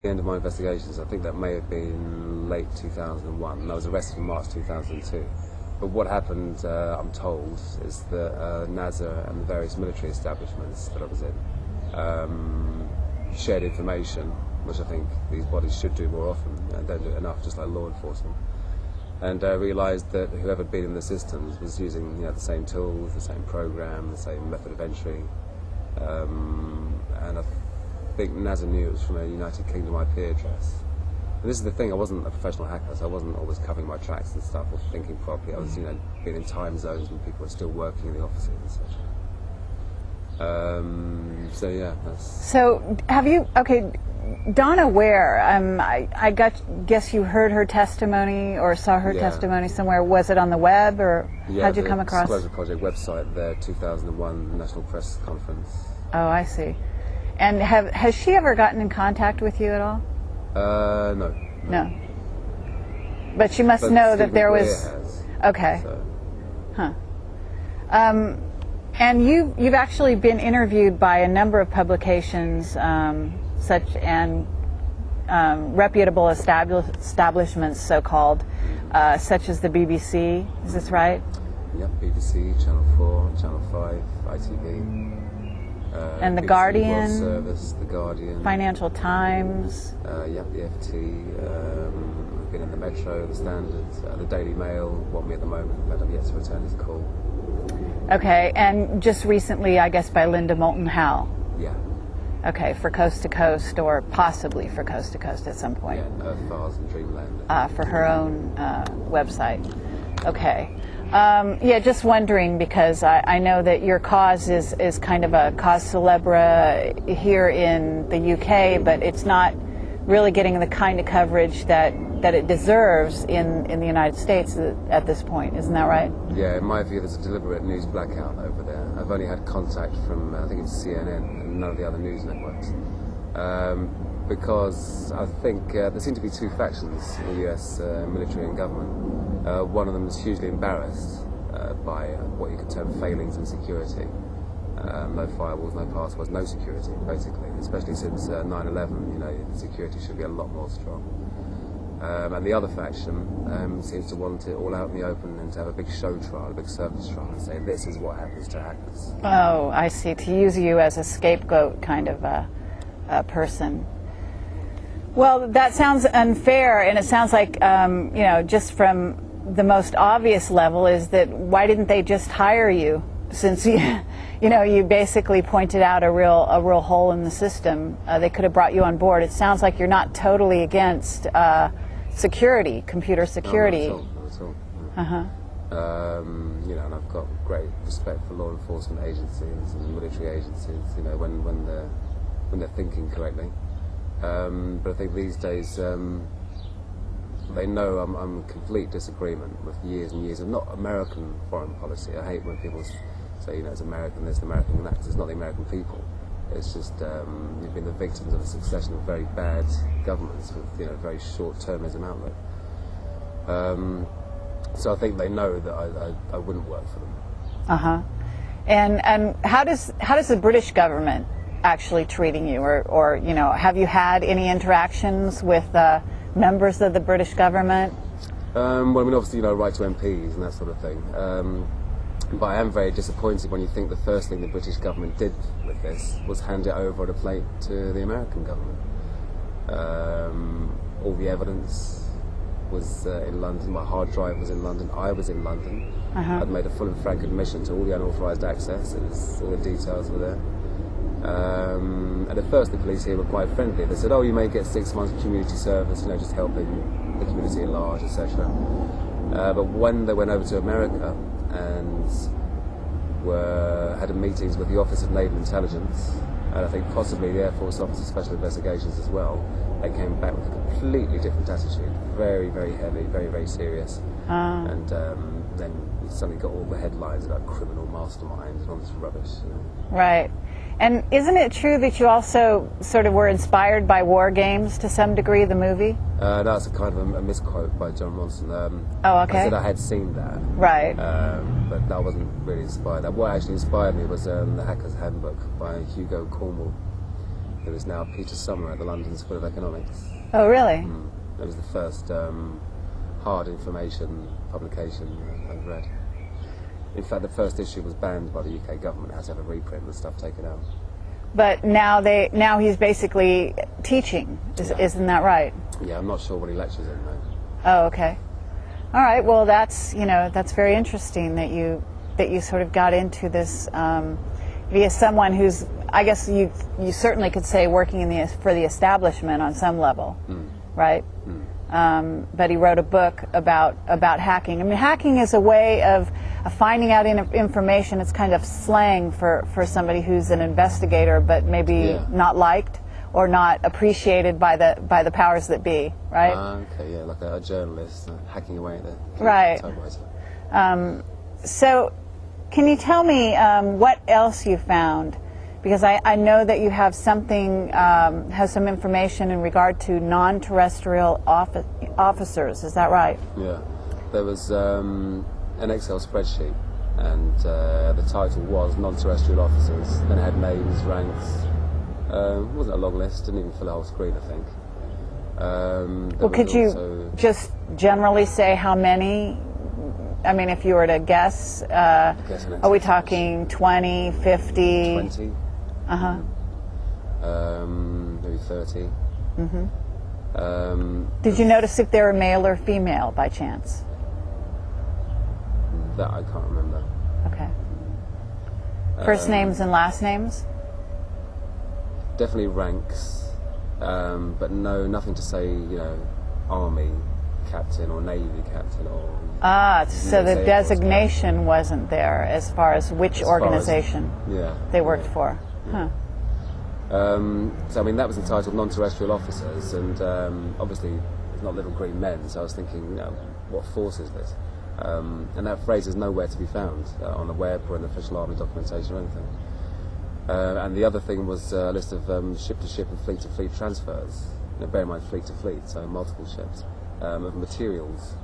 The end of my investigations, I think that may have been late 2001, and I was arrested in March 2002. But what happened, I'm told, is that NASA and the various military establishments that I was in shared information, which I think these bodies should do more often, and don't do it enough, just like law enforcement. And realised that whoever had been in the systems was using the same tools, the same program, the same method of entry. And I think NASA knew it was from a United Kingdom IP address. And this is the thing, I wasn't a professional hacker, so I wasn't always covering my tracks and stuff or thinking properly. I was, being in time zones when people were still working in the offices and such. So yeah, that's... So have you, okay, Donna Ware, I guess you heard her testimony or saw her testimony somewhere. Was it on the web, or how'd you come across? Yeah, the Disclosure Project website, their 2001 National Press Conference. Oh, I see. And has she ever gotten in contact with you at all? No. But she must know that there was... Has, okay. So. Huh. And you've actually been interviewed by a number of publications, reputable establishments, so-called, such as the BBC. Is this right? Yep, BBC, Channel 4, Channel 5, ITV. And the BBC Guardian. World Service, the Guardian. Financial Times. Yep, the FT. I've been in the Metro, the Standard, the Daily Mail. Want me at the moment, but I've yet to return his call. Okay, and just recently, I guess, by Linda Moulton Howe. Yeah. Okay, for Coast to Coast, or possibly for Coast to Coast at some point. Yeah, Earth Files and Dreamland. For her own website. Okay. Yeah, just wondering, because I know that your cause is kind of a cause célèbre here in the UK, but it's not really getting the kind of coverage that it deserves in the United States at this point. Isn't that right? Yeah, in my view, there's a deliberate news blackout over there. I've only had contact from, I think it's CNN and none of the other news networks. Because I think there seem to be two factions in the US military and government. One of them is hugely embarrassed by what you could term failings in security. No firewalls, no passwords, no security, basically. Especially since 9/11, security should be a lot more strong. And the other faction seems to want it all out in the open and to have a big show trial, a big circus trial, and say this is what happens to hackers. Oh, I see. To use you as a scapegoat kind of a person. Well, that sounds unfair, and it sounds like, just from the most obvious level is that why didn't they just hire you, since you basically pointed out a real hole in the system. They could have brought you on board. It sounds like you're not totally against security, computer security. No, not at all. Uh-huh. And I've got great respect for law enforcement agencies and military agencies, when they're thinking correctly. But I think these days they know I'm in complete disagreement with years and years of not American foreign policy. I hate when people say, it's American this, American that, because it's not the American people. It's just you've been the victims of a succession of very bad governments with very short-termism outlook. So I think they know that I wouldn't work for them. Uh-huh. And how does the British government actually treating you, or have you had any interactions with members of the British government? Well, I mean, obviously, write to MPs and that sort of thing. But I am very disappointed when you think the first thing the British government did with this was hand it over on a plate to the American government. All the evidence was in London. My hard drive was in London. I was in London. Uh-huh. I'd made a full and frank admission to all the unauthorised access. All the details were there. And at first the police here were quite friendly. They said, you may get 6 months of community service, just helping the community at large, etc. But when they went over to America and had meetings with the Office of Naval Intelligence, and I think possibly the Air Force Office of Special Investigations as well, they came back with a completely different attitude. Very, very heavy, very, very serious. And then we suddenly got all the headlines about criminal masterminds and all this rubbish. Right. And isn't it true that you also sort of were inspired by War Games to some degree, the movie? That's a kind of a misquote by John Ronson. Oh, okay. I said I had seen that. Right. But that wasn't really inspired. What actually inspired me was The Hacker's Handbook by Hugo Cornwell. who is now Peter Sommer at the London School of Economics. Oh, really? It was the first hard information publication I've read. In fact, the first issue was banned by the UK government. It had to have a reprint and stuff taken out. But now he's basically teaching. Isn't that right? Yeah, I'm not sure what he lectures in though. Oh, okay. All right. Well, that's very interesting that you sort of got into this via someone who's, I guess you certainly could say, working for the establishment on some level, right? But he wrote a book about hacking. I mean, hacking is a way of finding out information. It's kind of slang for somebody who's an investigator, but maybe not liked or not appreciated by the powers that be, right? Okay, yeah, like a journalist hacking away at the right. typewriter. So, can you tell me what else you found? Because I know that you have something, has some information in regard to non-terrestrial officers. Is that right? Yeah. There was an Excel spreadsheet, and the title was non-terrestrial officers. Then it had names, ranks. It wasn't a long list. Didn't even fill a whole screen, I think. Well, could you just generally say how many? I mean, if you were to guess, are we talking 20, 50? 20. Uh-huh. Maybe 30. Did you notice if they were male or female by chance? That I can't remember. Okay. First names and last names? Definitely ranks, but nothing to say, Army captain or Navy captain or... so the designation wasn't there as far as which organization they worked for. Huh. So, I mean, that was entitled Non-Terrestrial Officers, and obviously it's not Little Green Men, so I was thinking, what force is this? And that phrase is nowhere to be found on the web or in official Army documentation or anything. And the other thing was a list of ship-to-ship and fleet-to-fleet transfers. Bear in mind, fleet-to-fleet, so multiple ships, of materials.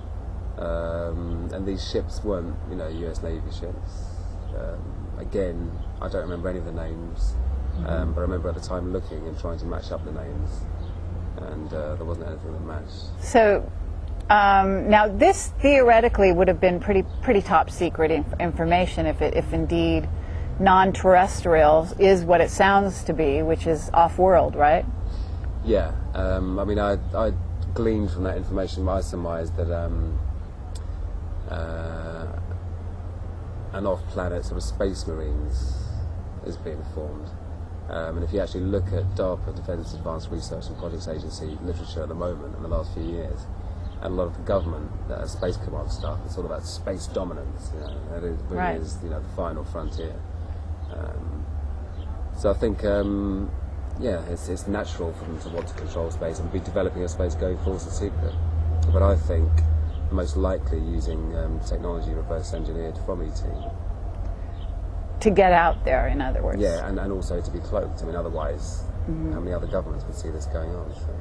And these ships weren't, US Navy ships. Again, I don't remember any of the names, but I remember at the time looking and trying to match up the names, and there wasn't anything that matched. So, now this theoretically would have been pretty top secret information if indeed non-terrestrial is what it sounds to be, which is off-world, right? Yeah. I mean, I gleaned from that information, I surmised that an off-planet sort of space marines is being formed. And if you actually look at DARPA, Defence Advanced Research and Projects Agency literature at the moment in the last few years, and a lot of the government space command stuff, it's all about space dominance. That is really is the final frontier. So I think it's natural for them to want to control space and be developing a space going forward in secret. But I think most likely using technology reverse engineered from ET. To get out there, in other words. Yeah, and also to be cloaked. I mean, otherwise, how many other governments would see this going on? So.